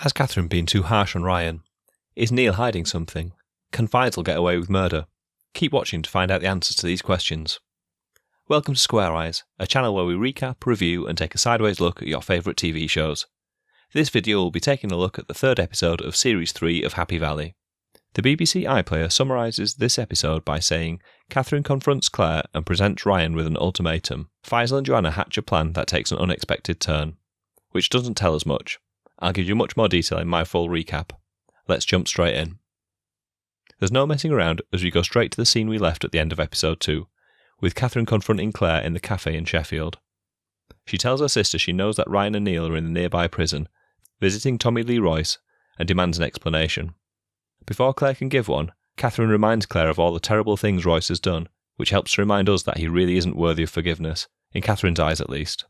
Has Catherine been too harsh on Ryan? Is Neil hiding something? Can Faisal get away with murder? Keep watching to find out the answers to these questions. Welcome to Square Eyes, a channel where we recap, review and take a sideways look at your favourite TV shows. This video will be taking a look at the third episode of Series 3 of Happy Valley. The BBC iPlayer summarises this episode by saying, Catherine confronts Claire and presents Ryan with an ultimatum. Faisal and Joanna hatch a plan that takes an unexpected turn, which doesn't tell us much. I'll give you much more detail in my full recap. Let's jump straight in. There's no messing around as we go straight to the scene we left at the end of episode 2, with Catherine confronting Claire in the cafe in Sheffield. She tells her sister she knows that Ryan and Neil are in the nearby prison, visiting Tommy Lee Royce, and demands an explanation. Before Claire can give one, Catherine reminds Claire of all the terrible things Royce has done, which helps to remind us that he really isn't worthy of forgiveness, in Catherine's eyes at least.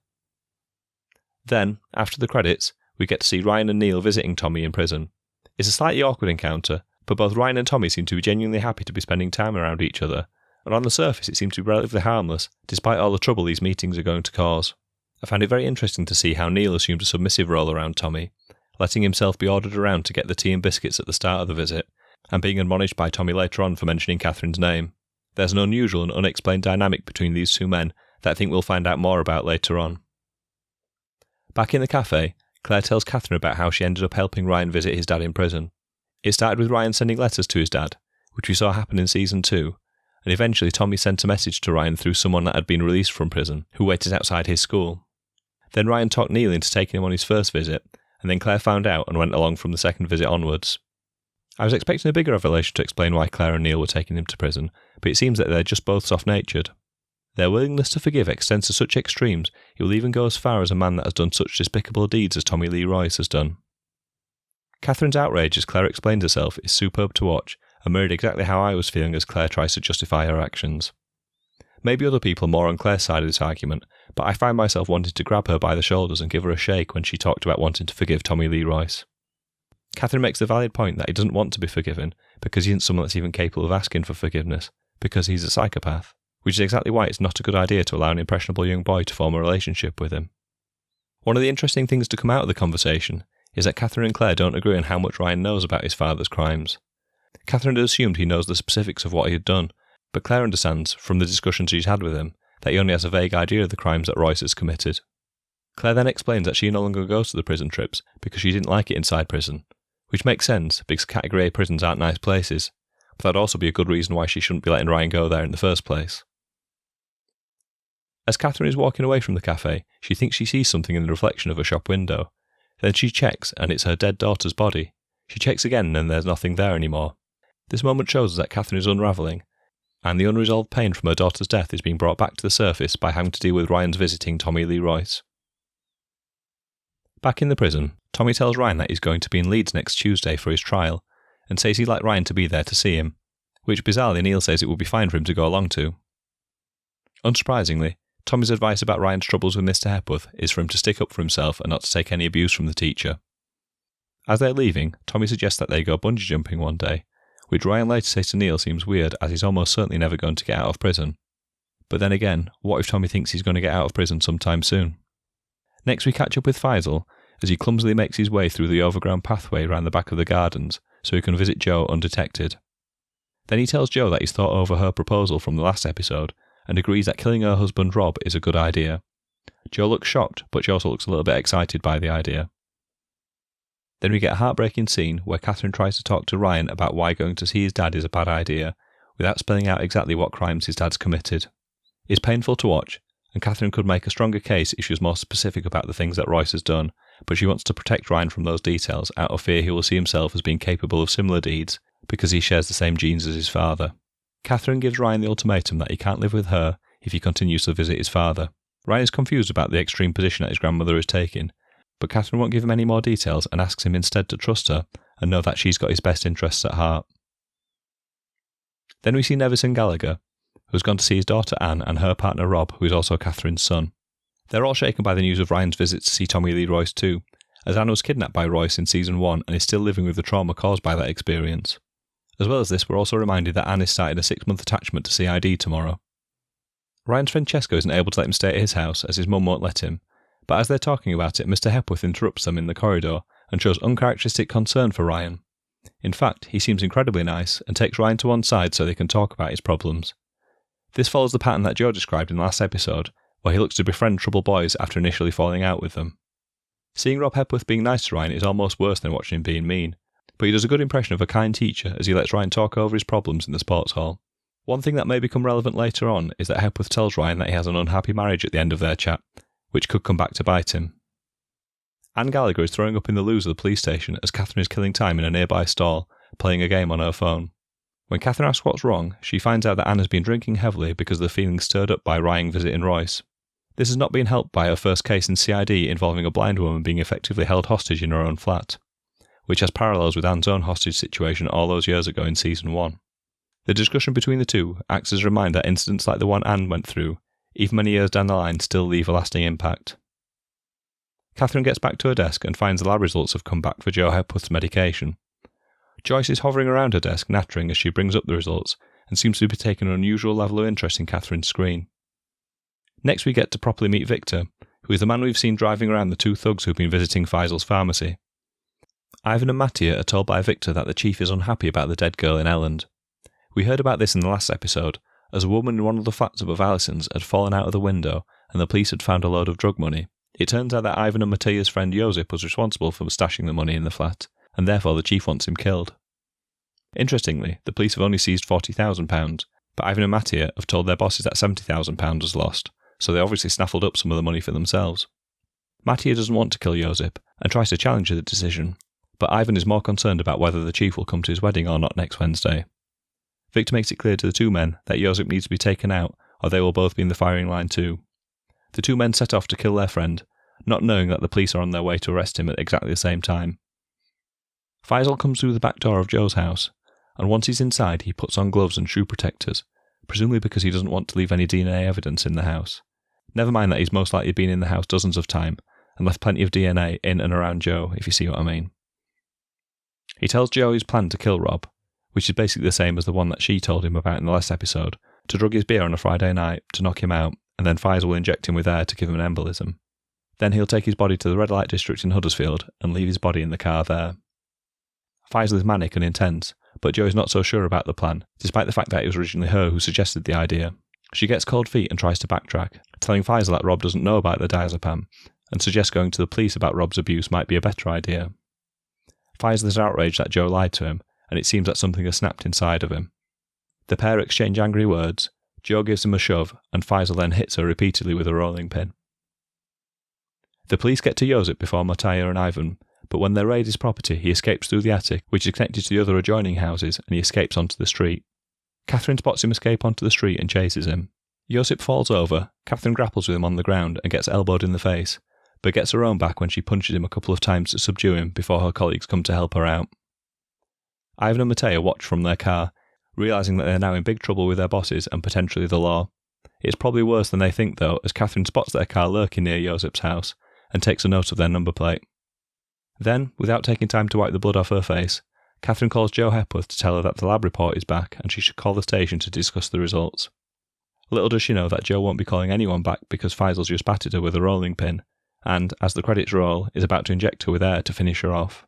Then, after the credits, we get to see Ryan and Neil visiting Tommy in prison. It's a slightly awkward encounter, but both Ryan and Tommy seem to be genuinely happy to be spending time around each other, and on the surface it seems to be relatively harmless, despite all the trouble these meetings are going to cause. I found it very interesting to see how Neil assumed a submissive role around Tommy, letting himself be ordered around to get the tea and biscuits at the start of the visit, and being admonished by Tommy later on for mentioning Catherine's name. There's an unusual and unexplained dynamic between these two men that I think we'll find out more about later on. Back in the cafe, Claire tells Catherine about how she ended up helping Ryan visit his dad in prison. It started with Ryan sending letters to his dad, which we saw happen in Season 2, and eventually Tommy sent a message to Ryan through someone that had been released from prison, who waited outside his school. Then Ryan talked Neil into taking him on his first visit, and then Claire found out and went along from the second visit onwards. I was expecting a bigger revelation to explain why Claire and Neil were taking him to prison, but it seems that they're just both soft-natured. Their willingness to forgive extends to such extremes, it will even go as far as a man that has done such despicable deeds as Tommy Lee Royce has done. Catherine's outrage as Claire explains herself is superb to watch, and mirrored exactly how I was feeling as Claire tries to justify her actions. Maybe other people are more on Claire's side of this argument, but I find myself wanting to grab her by the shoulders and give her a shake when she talked about wanting to forgive Tommy Lee Royce. Catherine makes the valid point that he doesn't want to be forgiven because he isn't someone that's even capable of asking for forgiveness, because he's a psychopath, which is exactly why it's not a good idea to allow an impressionable young boy to form a relationship with him. One of the interesting things to come out of the conversation is that Catherine and Claire don't agree on how much Ryan knows about his father's crimes. Catherine had assumed he knows the specifics of what he had done, but Claire understands, from the discussions she's had with him, that he only has a vague idea of the crimes that Royce has committed. Claire then explains that she no longer goes to the prison trips because she didn't like it inside prison, which makes sense because Category A prisons aren't nice places, but that'd also be a good reason why she shouldn't be letting Ryan go there in the first place. As Catherine is walking away from the cafe, she thinks she sees something in the reflection of her shop window. Then she checks, and it's her dead daughter's body. She checks again, and there's nothing there anymore. This moment shows us that Catherine is unravelling, and the unresolved pain from her daughter's death is being brought back to the surface by having to deal with Ryan's visiting Tommy Lee Royce. Back in the prison, Tommy tells Ryan that he's going to be in Leeds next Tuesday for his trial, and says he'd like Ryan to be there to see him, which bizarrely Neil says it would be fine for him to go along to. Unsurprisingly, Tommy's advice about Ryan's troubles with Mr. Hepworth is for him to stick up for himself and not to take any abuse from the teacher. As they're leaving, Tommy suggests that they go bungee jumping one day, which Ryan later says to Neil seems weird as he's almost certainly never going to get out of prison. But then again, what if Tommy thinks he's going to get out of prison sometime soon? Next we catch up with Faisal as he clumsily makes his way through the overground pathway around the back of the gardens so he can visit Jo undetected. Then he tells Jo that he's thought over her proposal from the last episode and agrees that killing her husband Rob is a good idea. Jo looks shocked, but she also looks a little bit excited by the idea. Then we get a heartbreaking scene where Catherine tries to talk to Ryan about why going to see his dad is a bad idea, without spelling out exactly what crimes his dad's committed. It's painful to watch, and Catherine could make a stronger case if she was more specific about the things that Royce has done, but she wants to protect Ryan from those details out of fear he will see himself as being capable of similar deeds because he shares the same genes as his father. Catherine gives Ryan the ultimatum that he can't live with her if he continues to visit his father. Ryan is confused about the extreme position that his grandmother is taking, but Catherine won't give him any more details and asks him instead to trust her and know that she's got his best interests at heart. Then we see Nevison Gallagher, who's gone to see his daughter Anne and her partner Rob, who is also Catherine's son. They're all shaken by the news of Ryan's visit to see Tommy Lee Royce too, as Anne was kidnapped by Royce in Season 1 and is still living with the trauma caused by that experience. As well as this, we're also reminded that Anne is starting a 6-month attachment to CID tomorrow. Ryan's friend Chesko isn't able to let him stay at his house as his mum won't let him, but as they're talking about it, Mr. Hepworth interrupts them in the corridor and shows uncharacteristic concern for Ryan. In fact, he seems incredibly nice and takes Ryan to one side so they can talk about his problems. This follows the pattern that Joe described in the last episode, where he looks to befriend troubled boys after initially falling out with them. Seeing Rob Hepworth being nice to Ryan is almost worse than watching him being mean, but he does a good impression of a kind teacher as he lets Ryan talk over his problems in the sports hall. One thing that may become relevant later on is that Hepworth tells Ryan that he has an unhappy marriage at the end of their chat, which could come back to bite him. Anne Gallagher is throwing up in the loos of the police station as Catherine is killing time in a nearby stall, playing a game on her phone. When Catherine asks what's wrong, she finds out that Anne has been drinking heavily because of the feelings stirred up by Ryan visiting Royce. This has not been helped by her first case in CID involving a blind woman being effectively held hostage in her own flat, which has parallels with Anne's own hostage situation all those years ago in Season 1. The discussion between the two acts as a reminder that incidents like the one Anne went through, even many years down the line, still leave a lasting impact. Catherine gets back to her desk and finds the lab results have come back for Joe Hepworth's medication. Joyce is hovering around her desk, nattering as she brings up the results, and seems to be taking an unusual level of interest in Catherine's screen. Next we get to properly meet Victor, who is the man we've seen driving around the two thugs who've been visiting Faisal's pharmacy. Ivan and Mattia are told by Victor that the chief is unhappy about the dead girl in Elland. We heard about this in the last episode, as a woman in one of the flats above Alison's had fallen out of the window and the police had found a load of drug money. It turns out that Ivan and Mattia's friend Josip was responsible for stashing the money in the flat, and therefore the chief wants him killed. Interestingly, the police have only seized £40,000, but Ivan and Mattia have told their bosses that £70,000 was lost, so they obviously snaffled up some of the money for themselves. Mattia doesn't want to kill Josip, and tries to challenge the decision, but Ivan is more concerned about whether the chief will come to his wedding or not next Wednesday. Victor makes it clear to the two men that Josip needs to be taken out, or they will both be in the firing line too. The two men set off to kill their friend, not knowing that the police are on their way to arrest him at exactly the same time. Faisal comes through the back door of Joe's house, and once he's inside he puts on gloves and shoe protectors, presumably because he doesn't want to leave any DNA evidence in the house. Never mind that he's most likely been in the house dozens of times, and left plenty of DNA in and around Joe, if you see what I mean. He tells Joe his plan to kill Rob, which is basically the same as the one that she told him about in the last episode, to drug his beer on a Friday night, to knock him out, and then Faisal will inject him with air to give him an embolism. Then he'll take his body to the red light district in Huddersfield and leave his body in the car there. Faisal is manic and intense, but Joe is not so sure about the plan, despite the fact that it was originally her who suggested the idea. She gets cold feet and tries to backtrack, telling Faisal that Rob doesn't know about the diazepam, and suggests going to the police about Rob's abuse might be a better idea. Faisal is outraged that Joe lied to him, and it seems that something has snapped inside of him. The pair exchange angry words, Joe gives him a shove, and Faisal then hits her repeatedly with a rolling pin. The police get to Josip before Mattia and Ivan, but when they raid his property, he escapes through the attic, which is connected to the other adjoining houses, and he escapes onto the street. Catherine spots him escape onto the street and chases him. Josip falls over, Catherine grapples with him on the ground and gets elbowed in the face, but gets her own back when she punches him a couple of times to subdue him before her colleagues come to help her out. Ivan and Mattia watch from their car, realising that they're now in big trouble with their bosses and potentially the law. It's probably worse than they think though, as Catherine spots their car lurking near Josip's house and takes a note of their number plate. Then, without taking time to wipe the blood off her face, Catherine calls Joe Hepworth to tell her that the lab report is back and she should call the station to discuss the results. Little does she know that Joe won't be calling anyone back because Faisal's just battered her with a rolling pin and, as the credits roll, is about to inject her with air to finish her off.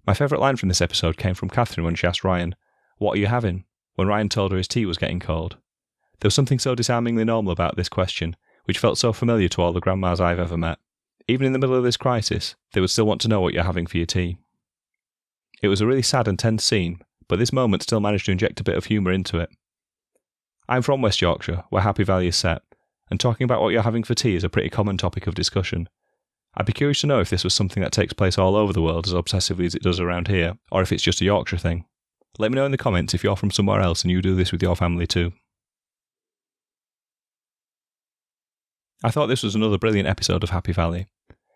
My favourite line from this episode came from Catherine when she asked Ryan, "What are you having?" when Ryan told her his tea was getting cold. There was something so disarmingly normal about this question, which felt so familiar to all the grandmas I've ever met. Even in the middle of this crisis, they would still want to know what you're having for your tea. It was a really sad and tense scene, but this moment still managed to inject a bit of humour into it. I'm from West Yorkshire, where Happy Valley is set, and talking about what you're having for tea is a pretty common topic of discussion. I'd be curious to know if this was something that takes place all over the world as obsessively as it does around here, or if it's just a Yorkshire thing. Let me know in the comments if you're from somewhere else and you do this with your family too. I thought this was another brilliant episode of Happy Valley.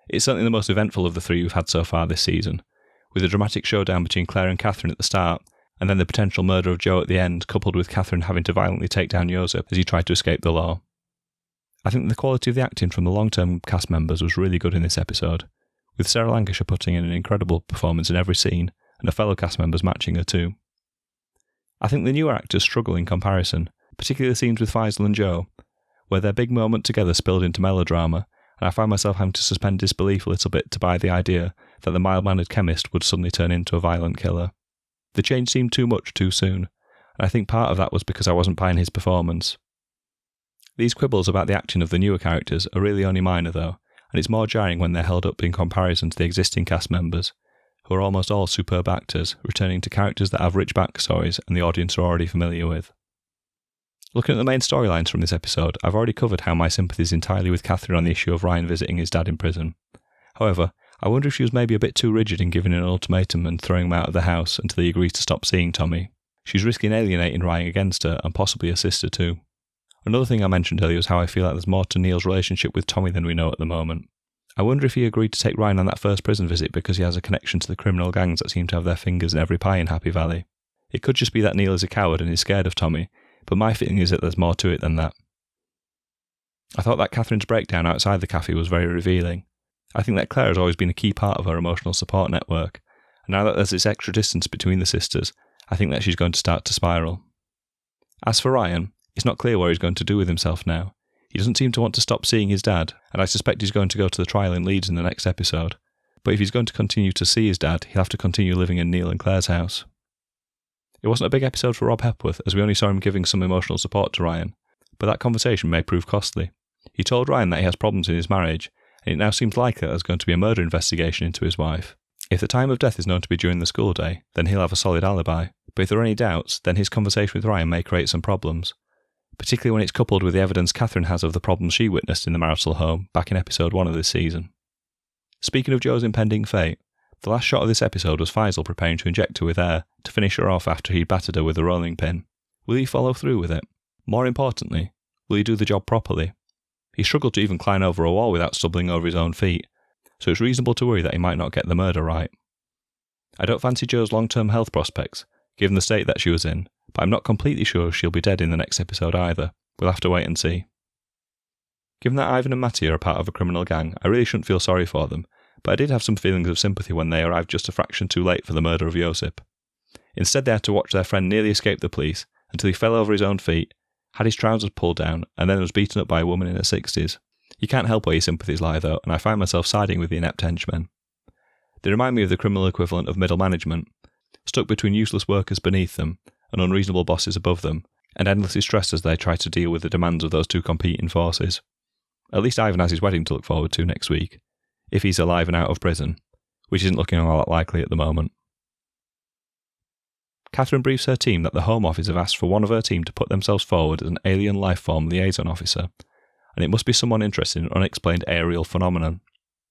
It's certainly the most eventful of the three we've had so far this season, with a dramatic showdown between Claire and Catherine at the start, and then the potential murder of Joe at the end, coupled with Catherine having to violently take down Josip as he tried to escape the law. I think the quality of the acting from the long-term cast members was really good in this episode, with Sarah Lancashire putting in an incredible performance in every scene, and her fellow cast members matching her too. I think the newer actors struggle in comparison, particularly the scenes with Faisal and Joe, where their big moment together spilled into melodrama, and I find myself having to suspend disbelief a little bit to buy the idea that the mild-mannered chemist would suddenly turn into a violent killer. The change seemed too much too soon, and I think part of that was because I wasn't buying his performance. These quibbles about the acting of the newer characters are really only minor though, and it's more jarring when they're held up in comparison to the existing cast members, who are almost all superb actors, returning to characters that have rich backstories and the audience are already familiar with. Looking at the main storylines from this episode, I've already covered how my sympathy is entirely with Catherine on the issue of Ryan visiting his dad in prison. However, I wonder if she was maybe a bit too rigid in giving an ultimatum and throwing him out of the house until he agrees to stop seeing Tommy. She's risking alienating Ryan against her and possibly her sister too. Another thing I mentioned earlier was how I feel like there's more to Neil's relationship with Tommy than we know at the moment. I wonder if he agreed to take Ryan on that first prison visit because he has a connection to the criminal gangs that seem to have their fingers in every pie in Happy Valley. It could just be that Neil is a coward and is scared of Tommy, but my feeling is that there's more to it than that. I thought that Catherine's breakdown outside the cafe was very revealing. I think that Claire has always been a key part of her emotional support network, and now that there's this extra distance between the sisters, I think that she's going to start to spiral. As for Ryan, it's not clear what he's going to do with himself now. He doesn't seem to want to stop seeing his dad, and I suspect he's going to go to the trial in Leeds in the next episode. But if he's going to continue to see his dad, he'll have to continue living in Neil and Claire's house. It wasn't a big episode for Rob Hepworth, as we only saw him giving some emotional support to Ryan, but that conversation may prove costly. He told Ryan that he has problems in his marriage, and it now seems likely that there's going to be a murder investigation into his wife. If the time of death is known to be during the school day, then he'll have a solid alibi, but if there are any doubts, then his conversation with Ryan may create some problems, particularly when it's coupled with the evidence Catherine has of the problems she witnessed in the marital home back in episode 1 of this season. Speaking of Jo's impending fate, the last shot of this episode was Faisal preparing to inject her with air to finish her off after he'd battered her with a rolling pin. Will he follow through with it? More importantly, will he do the job properly? He struggled to even climb over a wall without stumbling over his own feet, so it's reasonable to worry that he might not get the murder right. I don't fancy Jo's long-term health prospects, given the state that she was in, but I'm not completely sure she'll be dead in the next episode either. We'll have to wait and see. Given that Ivan and Matty are a part of a criminal gang, I really shouldn't feel sorry for them, but I did have some feelings of sympathy when they arrived just a fraction too late for the murder of Josip. Instead they had to watch their friend nearly escape the police until he fell over his own feet, had his trousers pulled down, and then was beaten up by a woman in her 60s. You can't help where your sympathies lie though, and I find myself siding with the inept henchmen. They remind me of the criminal equivalent of middle management, stuck between useless workers beneath them and unreasonable bosses above them, and endlessly stressed as they try to deal with the demands of those two competing forces. At least Ivan has his wedding to look forward to next week, if he's alive and out of prison, which isn't looking all that likely at the moment. Catherine briefs her team that the Home Office have asked for one of her team to put themselves forward as an alien lifeform liaison officer, and it must be someone interested in unexplained aerial phenomenon.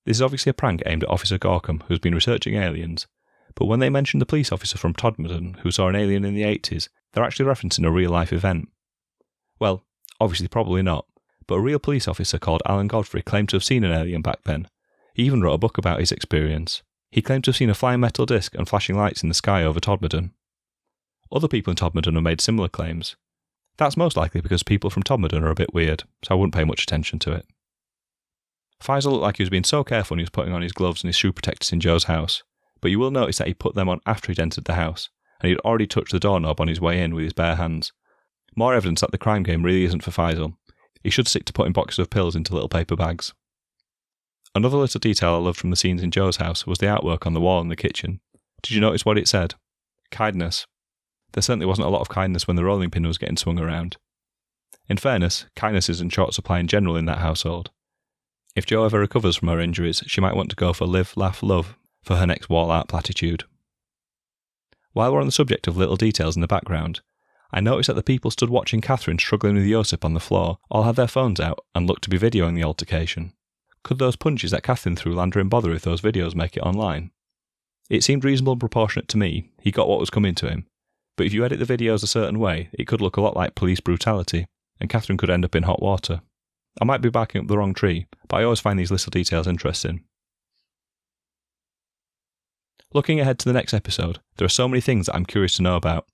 This is obviously a prank aimed at Officer Gorkham, who's been researching aliens, but when they mention the police officer from Todmorden who saw an alien in the 80s, they're actually referencing a real-life event. Well, obviously probably not, but a real police officer called Alan Godfrey claimed to have seen an alien back then. He even wrote a book about his experience. He claimed to have seen a flying metal disc and flashing lights in the sky over Todmorden. Other people in Todmorden have made similar claims. That's most likely because people from Todmorden are a bit weird, so I wouldn't pay much attention to it. Faisal looked like he was being so careful when he was putting on his gloves and his shoe protectors in Jo's house, but you will notice that he put them on after he'd entered the house, and he'd already touched the doorknob on his way in with his bare hands. More evidence that the crime game really isn't for Faisal. He should stick to putting boxes of pills into little paper bags. Another little detail I loved from the scenes in Jo's house was the artwork on the wall in the kitchen. Did you notice what it said? Kindness. There certainly wasn't a lot of kindness when the rolling pin was getting swung around. In fairness, kindness is in short supply in general in that household. If Jo ever recovers from her injuries, she might want to go for live, laugh, love for her next wall art platitude. While we're on the subject of little details in the background, I noticed that the people stood watching Catherine struggling with Josip on the floor all had their phones out and looked to be videoing the altercation. Could those punches that Catherine threw land her in bother if those videos make it online? It seemed reasonable and proportionate to me. He got what was coming to him. But if you edit the videos a certain way, it could look a lot like police brutality, and Catherine could end up in hot water. I might be backing up the wrong tree, but I always find these little details interesting. Looking ahead to the next episode, there are so many things that I'm curious to know about.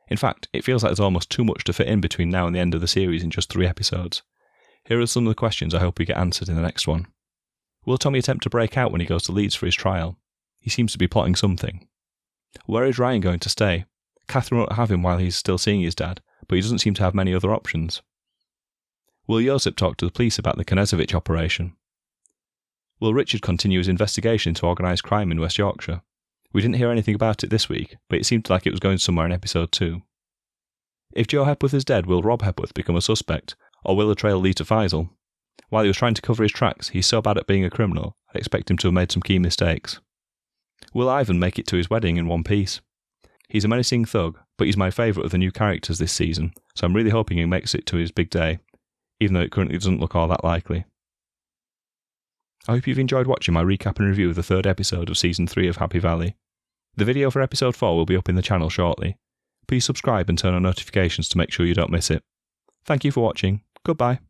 In fact, it feels like there's almost too much to fit in between now and the end of the series in just 3 episodes. Here are some of the questions I hope we get answered in the next one. Will Tommy attempt to break out when he goes to Leeds for his trial? He seems to be plotting something. Where is Ryan going to stay? Catherine won't have him while he's still seeing his dad, but he doesn't seem to have many other options. Will Josip talk to the police about the Knezevich operation? Will Richard continue his investigation into organised crime in West Yorkshire? We didn't hear anything about it this week, but it seemed like it was going somewhere in episode 2. If Joe Hepworth is dead, will Rob Hepworth become a suspect, or will the trail lead to Faisal? While he was trying to cover his tracks, he's so bad at being a criminal, I'd expect him to have made some key mistakes. Will Ivan make it to his wedding in one piece? He's a menacing thug, but he's my favourite of the new characters this season, so I'm really hoping he makes it to his big day, even though it currently doesn't look all that likely. I hope you've enjoyed watching my recap and review of the 3rd episode of Season 3 of Happy Valley. The video for episode 4 will be up in the channel shortly. Please subscribe and turn on notifications to make sure you don't miss it. Thank you for watching. Goodbye.